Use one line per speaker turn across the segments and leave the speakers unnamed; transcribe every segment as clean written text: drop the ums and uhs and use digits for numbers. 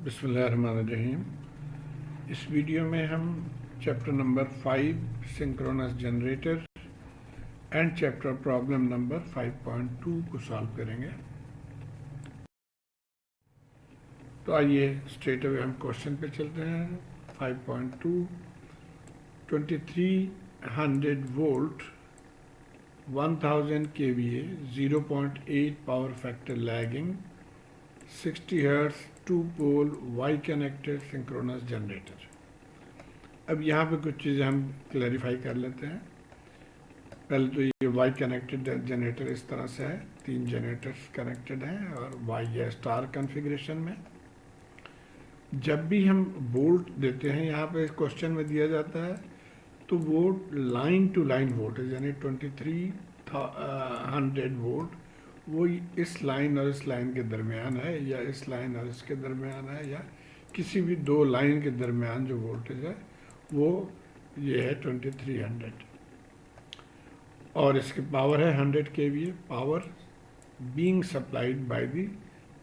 बिस्मिल्लाहिर्रहमानिर्रहीम। इस वीडियो में हम chapter number 5 synchronous generator and chapter problem number 5.2 को सॉल्व करेंगे। तो आइए स्ट्रेट अवे हम क्वेश्चन पे चलते हैं। 5.2 2300 volt 1000 kVA 0.8 power factor lagging 60 hertz 2 पोल वाई कनेक्टेड सिंक्रोनस जनरेटर। अब यहाँ पे कुछ चीज़ें हम क्लैरिफाई कर लेते हैं। पहले तो ये वाई कनेक्टेड जनरेटर इस तरह से है, 3 जनरेटर्स कनेक्टेड हैं और वाई या स्टार कॉन्फ़िगरेशन में। जब भी हम वोल्ट देते हैं, यहाँ पे क्वेश्चन में दिया जाता है, तो वो लाइन टू लाइन वोल्टेज यानी 2300 वोल्ट वो इस लाइन और इस लाइन के दरमियान है, या इस लाइन और इसके दरमियान है, या किसी भी दो लाइन के दरमियान जो वोल्टेज है वो ये है 2300। और इसकी पावर है 100 kVA, power being supplied by the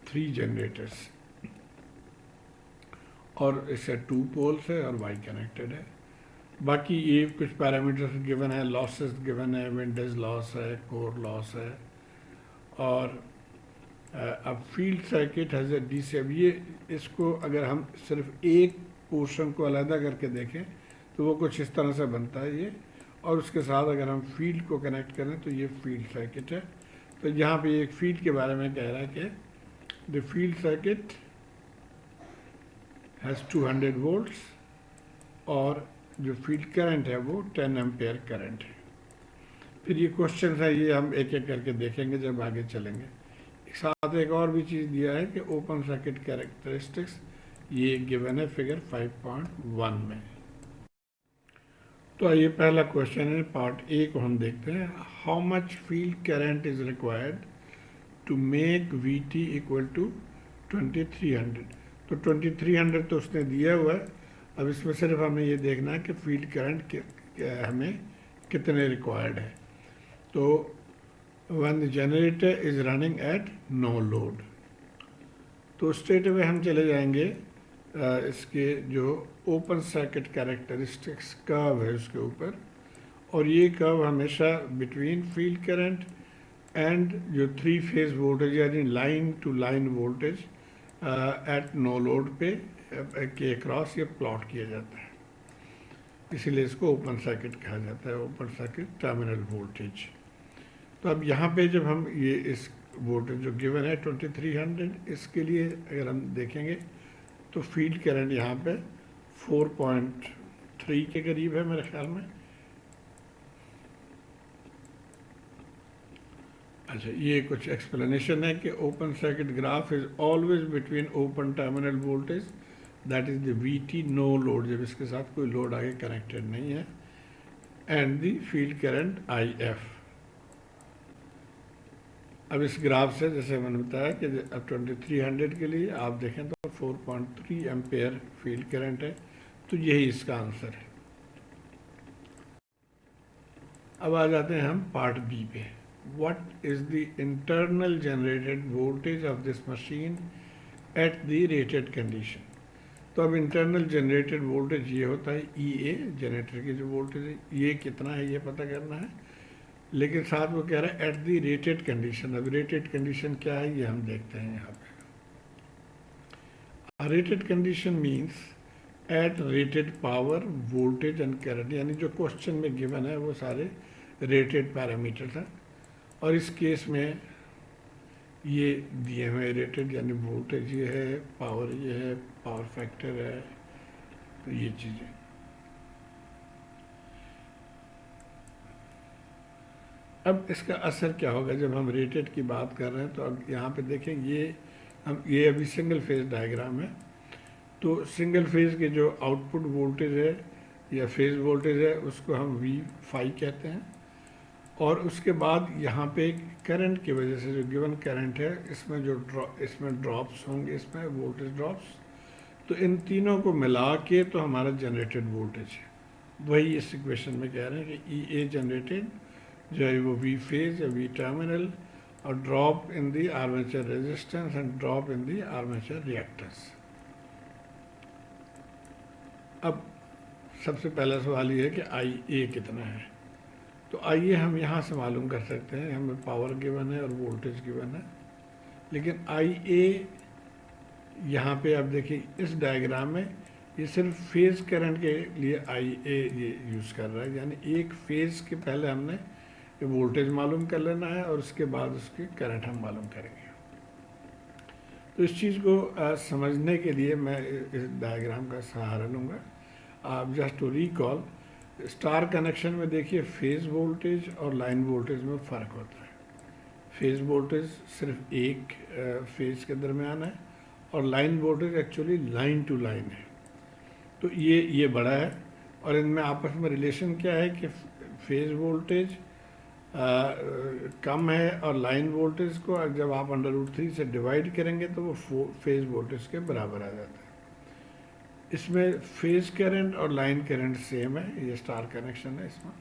3 generators. और इससे 2 पोल्स है और वाई कनेक्टेड है। बाकी ये कुछ पैरामीटर्स गिवन है, लॉसेस गिवन है, विंडेज लॉस है, कोर लॉस है। और अब field circuit has a DC. अब ये इसको अगर हम सिर्फ एक पोर्शन को अलहदा करके देखें तो वो कुछ इस तरह से बनता है ये, और उसके साथ अगर हम फील्ड को कनेक्ट करें तो ये फील्ड सर्किट है। तो यहाँ पे एक फील्ड के बारे में कह रहा है कि the field circuit has 200 volts और जो फील्ड करंट है वो 10 एम्पेयर करंट है। फिर ये क्वेश्चन है, ये हम एक एक करके देखेंगे जब आगे चलेंगे। साथ एक और भी चीज़ दिया है कि ओपन सर्किट कैरेक्टरिस्टिक्स, ये गिवन है फिगर 5.1 में। तो ये पहला क्वेश्चन है, पार्ट ए को हम देखते हैं। How much field current is required to make V T equal to 2300। तो 2300 तो उसने दिया हुआ है। अब इसमें सिर्फ हमें ये देखना है कि फील्ड करंट हमें कितने रिक्वायर्ड है। तो when the generator is running at no load, तो स्ट्रेट अवे हम चले जाएंगे इसके जो ओपन सर्किट कैरेक्टरिस्टिक्स कर्व है उसके ऊपर। और ये कर्व हमेशा बिटवीन फील्ड करंट एंड जो 3 फेज वोल्टेज यानी line to line voltage at no load पे के क्रॉस ये प्लॉट किया जाता है, इसीलिए इसको ओपन सर्किट कहा जाता है, ओपन सर्किट टर्मिनल वोल्टेज। तो अब यहाँ पे जब हम ये इस वोल्टेज जो गिवन है 2300, इसके लिए अगर हम देखेंगे तो फील्ड करंट यहाँ पे 4.3 के करीब है मेरे ख्याल में। अच्छा, ये कुछ एक्सप्लेनेशन है कि open circuit graph is always between open terminal voltage that is the V T no load, जब इसके साथ कोई लोड आगे कनेक्टेड नहीं है, and the field current I F. अब इस ग्राफ से जैसे मैंने बताया कि अब 2300 के लिए आप देखें तो 4.3 एम्पेयर फील्ड करंट है, तो यही इसका आंसर है। अब आ जाते हैं हम पार्ट बी पे। What is the internal generated voltage of this machine eight the rated condition. तो अब इंटरनल जनरेटेड वोल्टेज ये होता है ई ए, जनरेटर की जो वोल्टेज है ये कितना है ये पता करना है। लेकिन साथ वो कह रहा है एट दी रेटेड कंडीशन। अब रेटेड कंडीशन क्या है ये हम देखते हैं यहाँ पे। Rated condition means at rated power voltage and current, यानी जो क्वेश्चन में गिवन है वो सारे रेटेड पैरामीटर्स हैं। और इस केस में ये दिए हुए रेटेड यानी वोल्टेज ये है, पावर ये है, पावर फैक्टर है, तो ये चीज़ें। अब इसका असर क्या होगा जब हम रेटेड की बात कर रहे हैं। तो अब यहाँ पे देखें ये अभी सिंगल फेज डायग्राम है। तो सिंगल फेज के जो आउटपुट वोल्टेज है या फेज वोल्टेज है उसको हम V5 कहते हैं। और उसके बाद यहाँ पे करंट की वजह से जो गिवन करंट है इसमें जो इसमें ड्रॉप्स होंगे, इसमें वोल्टेज ड्रॉप्स, तो इन तीनों को मिला के तो हमारा जनरेटेड वोल्टेज है। वही इस इक्वेशन में कह रहे हैं कि ई ए जनरेटेड जो है वो वी फेज या वी टर्मिनल, और drop in the armature resistance and drop in the armature reactance. अब सबसे पहला सवाल ये है कि आई ए कितना है। तो आइए हम यहाँ से मालूम कर सकते हैं, हमें पावर गिवन है और वोल्टेज गिवन है, लेकिन आई ए यहाँ पे आप देखिए इस डायग्राम में ये सिर्फ फेज करंट के लिए आई ए ये यूज़ कर रहा है, यानी एक फेज के पहले हमने वोल्टेज मालूम कर लेना है और उसके बाद उसके करंट हम मालूम करेंगे। तो इस चीज़ को समझने के लिए मैं इस डायग्राम का सहारा लूँगा। आप just to recall, star connection में देखिए फेज वोल्टेज और लाइन वोल्टेज में फ़र्क होता है। फेज वोल्टेज सिर्फ एक फेज के दरमियान है और line voltage actually line to line है। तो ये बड़ा है और इनमें आपस में रिलेशन क्या है कि फेज वोल्टेज कम है और लाइन वोल्टेज को जब आप √3 से डिवाइड करेंगे तो वो फेज वोल्टेज के बराबर आ जाता है। इसमें फेज करंट और लाइन करंट सेम है, ये स्टार कनेक्शन है इसमें।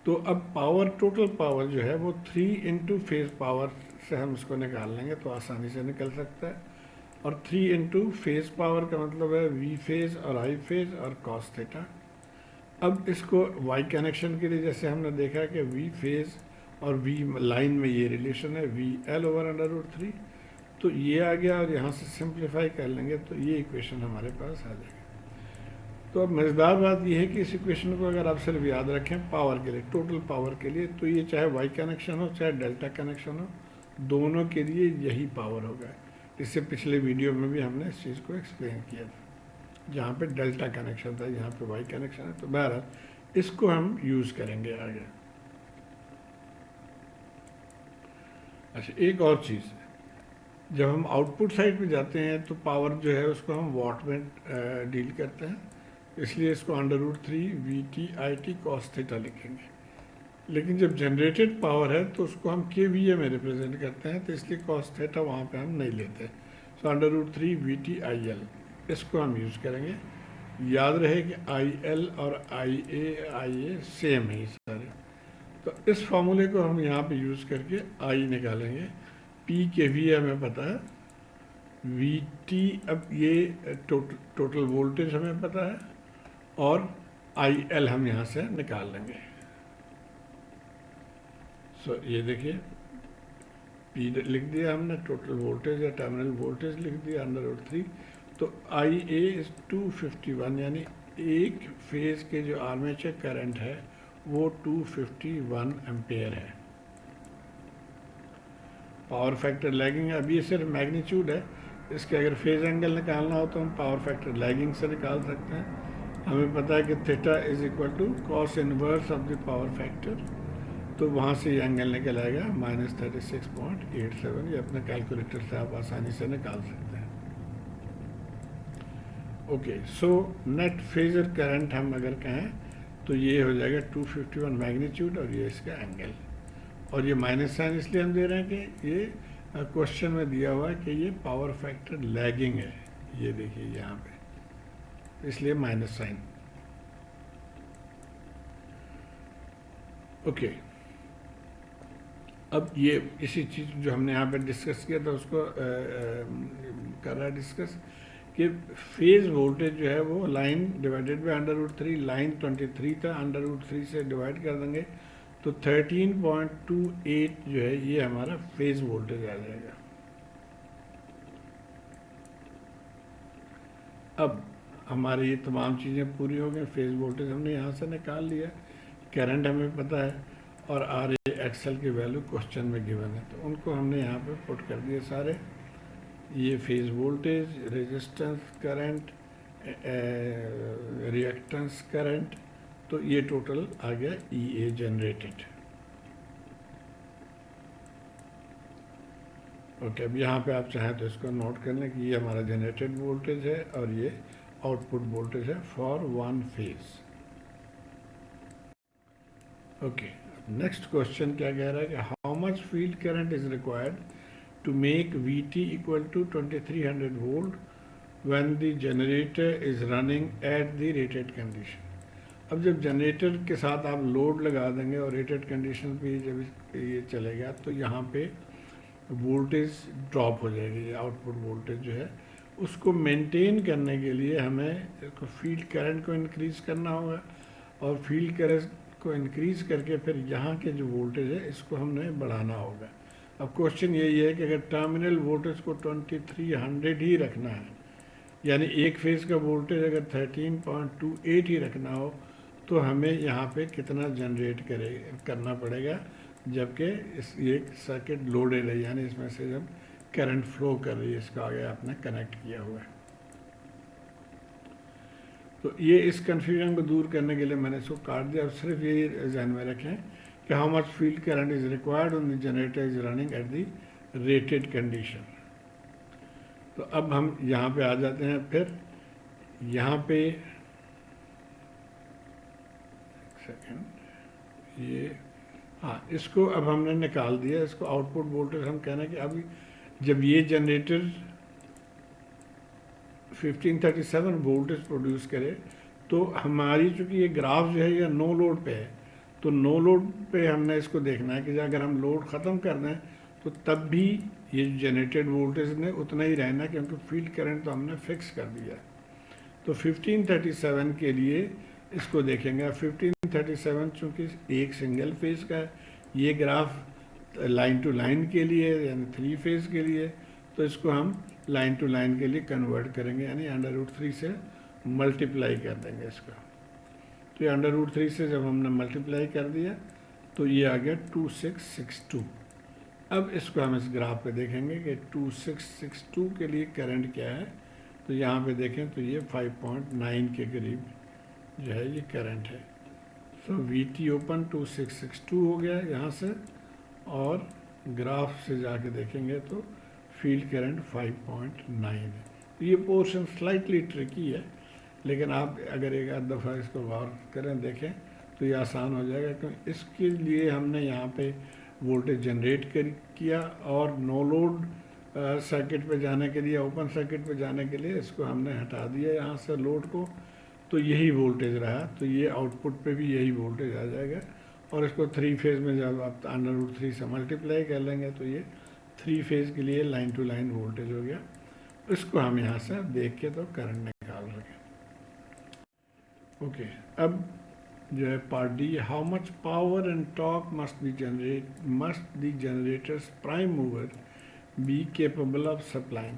तो अब पावर, टोटल पावर जो है वो 3 इंटू फेज पावर से हम इसको निकाल लेंगे तो आसानी से निकल सकता है। और 3 इंटू फेज पावर का मतलब है वी फेज और आई फेज और कॉस थीटा। अब इसको वाई कनेक्शन के लिए जैसे हमने देखा कि वी फेज और वी लाइन में ये रिलेशन है वी एल ओवर √3, तो ये आ गया और यहाँ से सिंप्लीफाई कर लेंगे तो ये इक्वेशन हमारे पास आ जाएगा। तो अब मज़ेदार बात ये है कि इस इक्वेशन को अगर आप सिर्फ याद रखें पावर के लिए, टोटल पावर के लिए, तो ये चाहे वाई कनेक्शन हो चाहे डेल्टा कनेक्शन हो, दोनों के लिए यही पावर होगा। इससे पिछले वीडियो में भी हमने इस चीज़ को एक्सप्लेन किया था, जहाँ पे डेल्टा कनेक्शन था, यहाँ पे वाई कनेक्शन है। तो बहरहाल इसको हम यूज़ करेंगे आगे। अच्छा, एक और चीज़, जब हम आउटपुट साइड पे जाते हैं तो पावर जो है उसको हम वॉट में डील करते हैं, इसलिए इसको √3 VT/IT cos थीटा लिखेंगे। लेकिन जब जनरेटेड पावर है तो उसको हम KVA में रिप्रेजेंट करते हैं, तो इसलिए cos थीटा वहाँ पे हम नहीं लेते। सो √3 VT/IL इसको हम यूज़ करेंगे। याद रहे कि IL और IA सेम है सारे। तो इस फॉर्मूले को हम यहाँ पे यूज़ करके I निकालेंगे। P KVA हमें पता है, VT अब ये टोटल वोल्टेज हमें पता है और IL हम यहाँ से निकाल लेंगे। सो ये देखिए P लिख दिया हमने, टोटल वोल्टेज या टर्मिनल वोल्टेज लिख दिया √3। तो IA इज़ 251, यानी एक फेज के जो आर्मेचर करंट है वो 251 एम्पेयर है। पावर फैक्टर लैगिंग है, अब ये सिर्फ मैग्नीट्यूड है, इसके अगर फेज एंगल निकालना हो तो हम पावर फैक्टर लैगिंग से निकाल सकते हैं। हमें पता है कि theta is equal to cos inverse of the power factor, तो वहाँ से ये एंगल निकल आएगा -36.87। ये अपने कैलकुलेटर से आप आसानी से निकाल सकते हैं। Okay, so net phasor current हम अगर कहें तो ये हो जाएगा 251 मैग्नीट्यूड और ये इसका एंगल, और ये माइनस साइन इसलिए हम दे रहे हैं कि ये क्वेश्चन में दिया हुआ है कि ये पावर फैक्टर लैगिंग है, ये देखिए यहाँ पे, इसलिए माइनस साइन। ओके, अब ये इसी चीज़ जो हमने यहाँ पे डिस्कस किया था उसको कर रहा है डिस्कस कि फेज वोल्टेज जो है वो लाइन डिवाइडेड बाय √3, लाइन 23 था, √3 से डिवाइड कर देंगे तो 13.28 जो है ये हमारा फेज वोल्टेज आ जाएगा। अब हमारी ये तमाम चीज़ें पूरी हो गई, फेज वोल्टेज हमने यहाँ से निकाल लिया, करंट हमें पता है और RA/XL की वैल्यू क्वेश्चन में गिवन है, तो उनको हमने यहाँ पे पुट कर दिए सारे। ये phase voltage, resistance current, reactance current, तो ये टोटल आ गया EA जनरेटेड। ओके, अब यहाँ पे आप चाहें तो इसको नोट कर लें कि ये हमारा जनरेटेड वोल्टेज है और ये आउटपुट वोल्टेज है for one phase. Okay, next question क्या कह रहा है कि how much field current is required to make VT equal to 2300 volt when the generator is running at the rated condition. अब जब जनरेटर के साथ आप लोड लगा देंगे और रेटेड कंडीशन पे जब ये चलेगा तो यहाँ पे वोल्टेज ड्रॉप हो जाएगी, आउटपुट वोल्टेज जो है उसको मेंटेन करने के लिए हमें इसको फील्ड करंट को इंक्रीज करना होगा, और फील्ड करंट को इंक्रीज करके फिर यहाँ के जो वोल्टेज है इसको हमने बढ़ाना होगा। अब क्वेश्चन यही है कि अगर टर्मिनल वोल्टेज को 2300 ही रखना है, यानी एक फेज़ का वोल्टेज अगर 13.28 ही रखना हो, तो हमें यहाँ पे कितना जनरेट करना पड़ेगा, जबकि इस एक सर्किट लोडेड है, यानी इसमें से जब करंट फ्लो कर रही है, इसका आगे आपने कनेक्ट किया हुआ है। तो ये इस कन्फ्यूजन को दूर करने के लिए मैंने इसको काट दिया। अब सिर्फ ये ध्यान में रखें कि how much field current is required when the generator is running at the rated condition. तो अब हम यहाँ पे आ जाते हैं। फिर यहाँ पे सेकंड, ये हाँ, इसको अब हमने निकाल दिया, इसको आउटपुट वोल्टेज हम कहना कि अभी जब ये जनरेटर 1537 वोल्टेज प्रोड्यूस करे, तो हमारी चूँकि ये ग्राफ जो है ये नो लोड पे है, तो नो लोड पे हमने इसको देखना है कि अगर हम लोड ख़त्म कर दें तो तब भी ये जनरेटेड वोल्टेज ने उतना ही रहना, क्योंकि फील्ड करंट तो हमने फिक्स कर दिया। तो 1537 के लिए इसको देखेंगे। 1537 चूँकि एक सिंगल फेज़ का है, ये ग्राफ लाइन टू लाइन के लिए यानी 3 फेज़ के लिए, तो इसको हम लाइन टू लाइन के लिए कन्वर्ट करेंगे, यानी √3 से मल्टीप्लाई कर देंगे इसका। तो ये √3 से जब हमने मल्टीप्लाई कर दिया तो ये आ गया 2662। अब इसको हम इस ग्राफ पे देखेंगे कि 2662 के लिए करंट क्या है। तो यहाँ पे देखें तो ये 5.9 के करीब जो है ये करंट है। सो VT ओपन 2662 हो गया यहाँ से, और ग्राफ से जाके देखेंगे तो फील्ड करंट 5.9 है। तो ये पोर्शन स्लाइटली ट्रिकी है, लेकिन आप अगर एक आध दफ़ा इसको गौर करें देखें तो ये आसान हो जाएगा, क्योंकि इसके लिए हमने यहाँ पे वोल्टेज जनरेट किया, और नो लोड सर्किट पे जाने के लिए, ओपन सर्किट पे जाने के लिए इसको हमने हटा दिया यहाँ से लोड को, तो यही वोल्टेज रहा। तो ये आउटपुट पे भी यही वोल्टेज आ जाएगा, और इसको 3 फेज़ में जब आप √3 से मल्टीप्लाई कर लेंगे तो ये 3 फेज़ के लिए लाइन टू लाइन वोल्टेज हो गया। इसको हम यहाँ से देख के तो करंट निकाल सकें। ओके, अब जो है part D, how much power and torque must the generators prime mover be capable of supplying.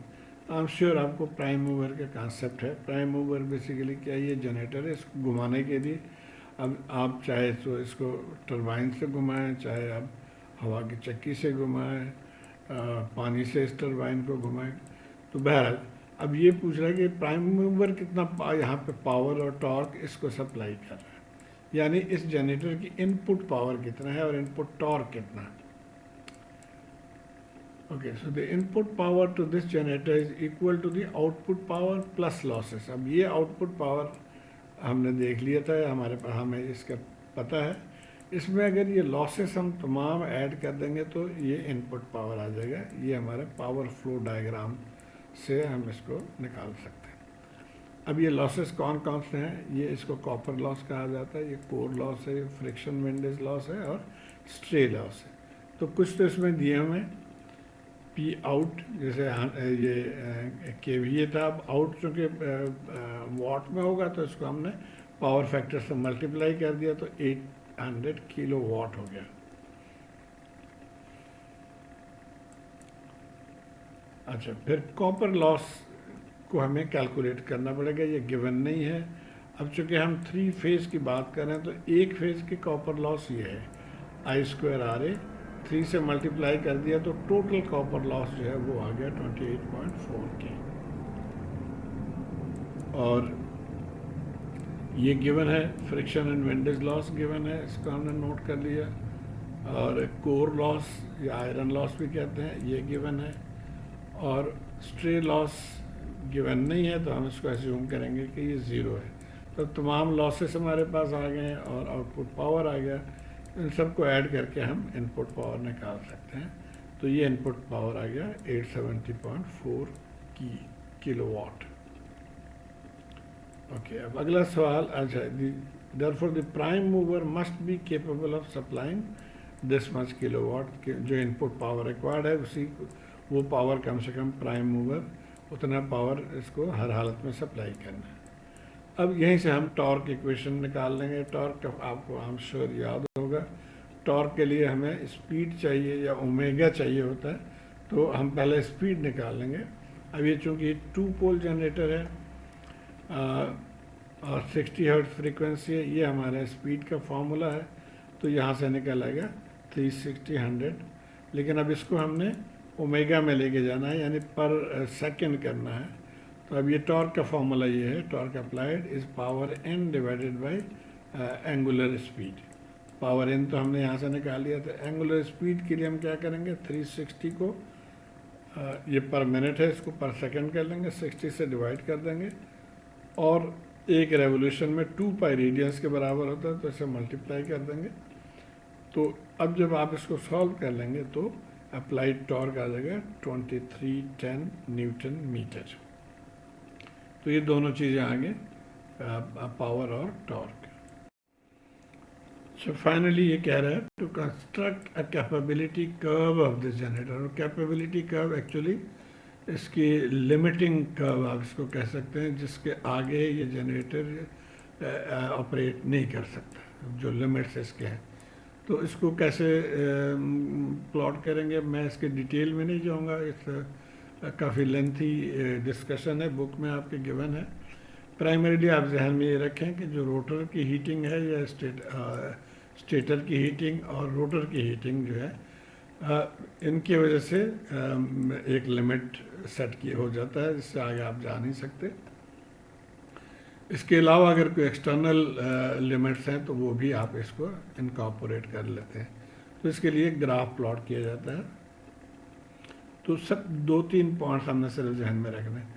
I am sure आपको प्राइम मूवर का कॉन्सेप्ट है। प्राइम मूवर बेसिकली क्या, ये जनरेटर है, इसको घुमाने के लिए अब आप चाहे तो इसको टरबाइन से घुमाएं, चाहे आप हवा की चक्की से घुमाएं, पानी से इस टरबाइन को घुमाएं। तो बहरहाल अब ये पूछ रहा है कि प्राइम मूवर कितना यहाँ पे पावर और टॉर्क इसको सप्लाई कर रहा है, यानी इस जनरेटर की इनपुट पावर कितना है और इनपुट टॉर्क कितना है। Okay, so the input power to this generator is equal to the output power plus losses. अब ये आउटपुट पावर हमने देख लिया था, हमारे पास हमें इसका पता है। इसमें अगर ये लॉसेस हम तमाम ऐड कर देंगे तो ये इनपुट पावर आ जाएगा। ये हमारे पावर फ्लो डायग्राम से हम इसको निकाल सकते हैं। अब ये लॉसेस कौन कौन से हैं, ये इसको कॉपर लॉस कहा जाता है, ये कोर लॉस है, फ्रिक्शन विंडेज लॉस है, और स्ट्रे लॉस है। तो कुछ तो इसमें दिए हुए पी आउट, जैसे ये KVA था, अब आउट चूँकि वाट में होगा तो इसको हमने पावर फैक्टर से मल्टीप्लाई कर दिया तो 800 किलो वाट हो गया। अच्छा, फिर कॉपर लॉस को हमें कैलकुलेट करना पड़ेगा, ये गिवन नहीं है। अब चूँकि हम 3 फेज़ की बात कर रहे हैं तो एक फेज़ की कॉपर लॉस ये है I²RA, 3 से मल्टीप्लाई कर दिया तो टोटल कॉपर लॉस जो है वो आ गया 28.4 के। और ये गिवन है, friction and windage loss given है, इसको हमने नोट कर लिया। और कोर लॉस या आयरन लॉस भी कहते हैं, ये गिवन है। और स्ट्रे लॉस गिवन नहीं है, तो हम इसको एज्यूम करेंगे कि ये 0 है। तो तमाम लॉसेस हमारे पास आ गए हैं और आउटपुट पावर आ गया। इन सबको ऐड करके हम इनपुट पावर निकाल सकते हैं। तो ये इनपुट पावर आ गया 870.4 किलोवाट। ओके, अब अगला सवाल, अच्छा, therefore the prime mover must be capable of supplying this much kilowatt. जो इनपुट पावर रिक्वायर्ड है उसी वो पावर कम से कम प्राइम मूवर उतना पावर इसको हर हालत में सप्लाई करना है। अब यहीं से हम टॉर्क इक्वेशन निकाल लेंगे। टॉर्क आपको आई एम श्योर याद होगा। टॉर्क के लिए हमें स्पीड चाहिए या ओमेगा चाहिए होता है, तो हम पहले स्पीड निकाल लेंगे। अब ये चूँकि 2 पोल जनरेटर है और 60 हर्ट्ज फ्रीक्वेंसी है, ये हमारा स्पीड का फॉर्मूला है, तो यहाँ से निकल आएगा 360 100। लेकिन अब इसको हमने ओमेगा में लेके जाना है, यानी पर सेकंड करना है। तो अब ये टॉर्क का फॉर्मूला ये है, torque applied is power n divided by angular speed. Power n तो हमने यहाँ से निकाल लिया था। एंगुलर स्पीड के लिए हम क्या करेंगे, 360 को ये पर मिनट है, इसको पर सेकंड कर लेंगे, 60 से डिवाइड कर देंगे, और एक रेवोल्यूशन में 2 पाई रेडियंस के बराबर होता है, तो इसे मल्टीप्लाई कर देंगे। तो अब जब आप इसको सॉल्व कर लेंगे तो अप्लाइड टॉर्क आ जाएगा 2310 न्यूटन मीटर। तो ये दोनों चीज़ें आगे, पावर और टॉर्क। सो फाइनली ये कह रहा है to construct a capability curve of this generator. और कैपेबिलिटी कर्व एक्चुअली इसकी लिमिटिंग कर्व आप इसको कह सकते हैं, जिसके आगे ये जनरेटर ऑपरेट नहीं कर सकता, जो लिमिट्स इसके हैं। तो इसको कैसे प्लॉट करेंगे, मैं इसके डिटेल में नहीं जाऊंगा, इस काफ़ी लेंथी डिस्कशन है, बुक में आपके गिवन है। प्राइमरीली आप जहन में ये रखें कि जो रोटर की हीटिंग है या स्टेटर की हीटिंग और रोटर की हीटिंग जो है, इनकी वजह से एक लिमिट सेट किया हो जाता है, जिससे आगे आप जा नहीं सकते। इसके अलावा अगर कोई एक्सटर्नल लिमिट्स हैं तो वो भी आप इसको इनकॉर्पोरेट कर लेते हैं। तो इसके लिए ग्राफ प्लॉट किया जाता है। तो सब 2-3 पॉइंट्स हमने सिर्फ जहन में रखने हैं।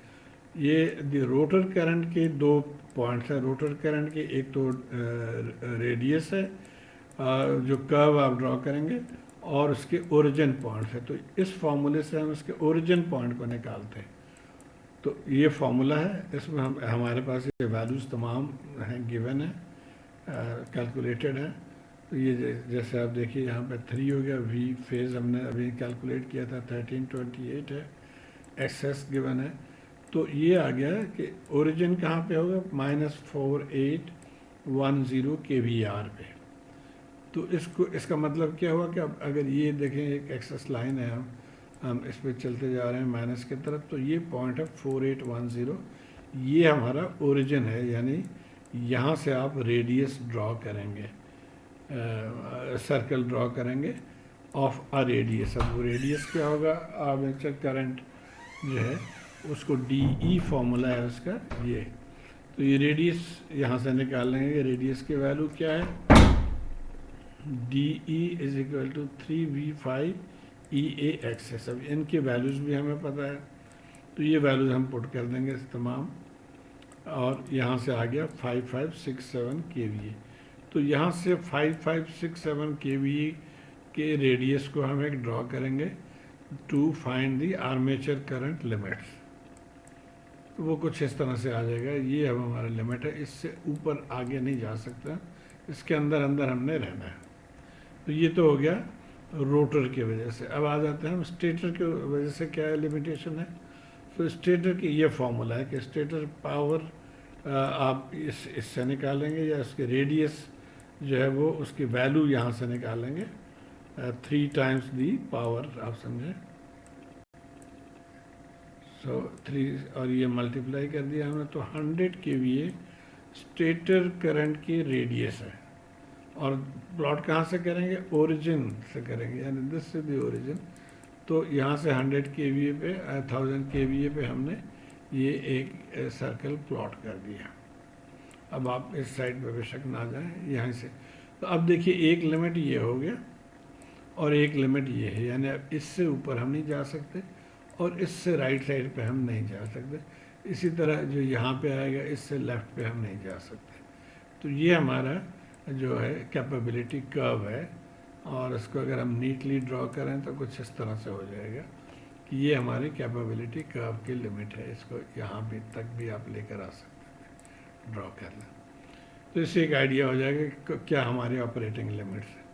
ये रोटर करंट के 2 पॉइंट्स हैं। रोटर करंट के एक तो रेडियस है जो कर्व आप ड्रॉ करेंगे, और उसके ओरिजिन पॉइंट्स है। तो इस फॉर्मूले से हम इसके ओरिजिन पॉइंट को निकालते हैं। तो ये फॉर्मूला है, इसमें हमारे पास ये वैल्यूज़ तमाम हैं, गिवन है, कैलकुलेटेड है। तो ये जैसे आप देखिए यहाँ पे 3 हो गया, वी फेज़ हमने अभी कैलकुलेट किया था 1328 है, एक्सेस गिवन है। तो ये आ गया कि ओरिजिन कहाँ पे होगा, -4810 kVAR पे। तो इसका मतलब क्या हुआ कि अब अगर ये देखें एक एक्सेस लाइन है, हम इस पर चलते जा रहे हैं माइनस की तरफ, तो ये पॉइंट है 4810, ये हमारा ओरिजिन है। यानी यहाँ से आप रेडियस ड्रॉ करेंगे, सर्कल ड्रॉ करेंगे ऑफ अ रेडियस। अब वो रेडियस क्या होगा, आर्मेचर करंट जो है उसको DE फॉर्मूला है उसका ये। तो ये रेडियस यहाँ से निकाल लेंगे। रेडियस की वैल्यू क्या है, DE = 3V5 EAXS। अब इनके वैल्यूज़ भी हमें पता है, तो ये वैल्यूज़ हम पुट कर देंगे तमाम, और यहाँ से आ गया 5567 kVA। तो यहाँ से 5567 kVA के रेडियस को हम एक ड्रॉ करेंगे to find the armature current limits. तो वो कुछ इस तरह से आ जाएगा। ये अब हमारा लिमिट है, इससे ऊपर आगे नहीं जा सकता, इसके अंदर अंदर हमने रहना है। तो ये तो हो गया रोटर की वजह से। अब आ जाते हैं हम स्टेटर की वजह से क्या लिमिटेशन है। तो स्टेटर की ये फॉर्मूला है कि स्टेटर पावर आप इससे निकालेंगे, या इसके रेडियस जो है वो उसकी वैल्यू यहाँ से निकालेंगे, 3 टाइम्स दी पावर, आप समझें। सो 3 और ये मल्टीप्लाई कर दिया हमने, तो 100 kVA स्टेटर करंट की रेडियस है। और प्लॉट कहाँ से करेंगे, ओरिजिन से करेंगे, यानी दिस से दी ओरिजिन। तो यहाँ से 100 kVA पे 1000 kVA पे हमने ये एक सर्कल प्लॉट कर दिया। अब आप इस साइड पे बेशक ना जाएं, यहाँ से। तो अब देखिए एक लिमिट ये हो गया और एक लिमिट ये है, यानी अब इससे ऊपर हम नहीं जा सकते और इससे राइट साइड पे हम नहीं जा सकते। इसी तरह जो यहाँ पे आएगा इससे लेफ़्ट पे हम नहीं जा सकते। तो ये हमारा जो है कैपेबिलिटी कर्व है, और इसको अगर हम नीटली ड्रॉ करें तो कुछ इस तरह से हो जाएगा कि ये हमारी कैपेबिलिटी कर्व की लिमिट है। इसको यहाँ भी तक भी आप लेकर आ सकते हैं, ड्रॉ कर लें। तो इससे एक आइडिया हो जाएगा कि क्या हमारी ऑपरेटिंग लिमिट्स है।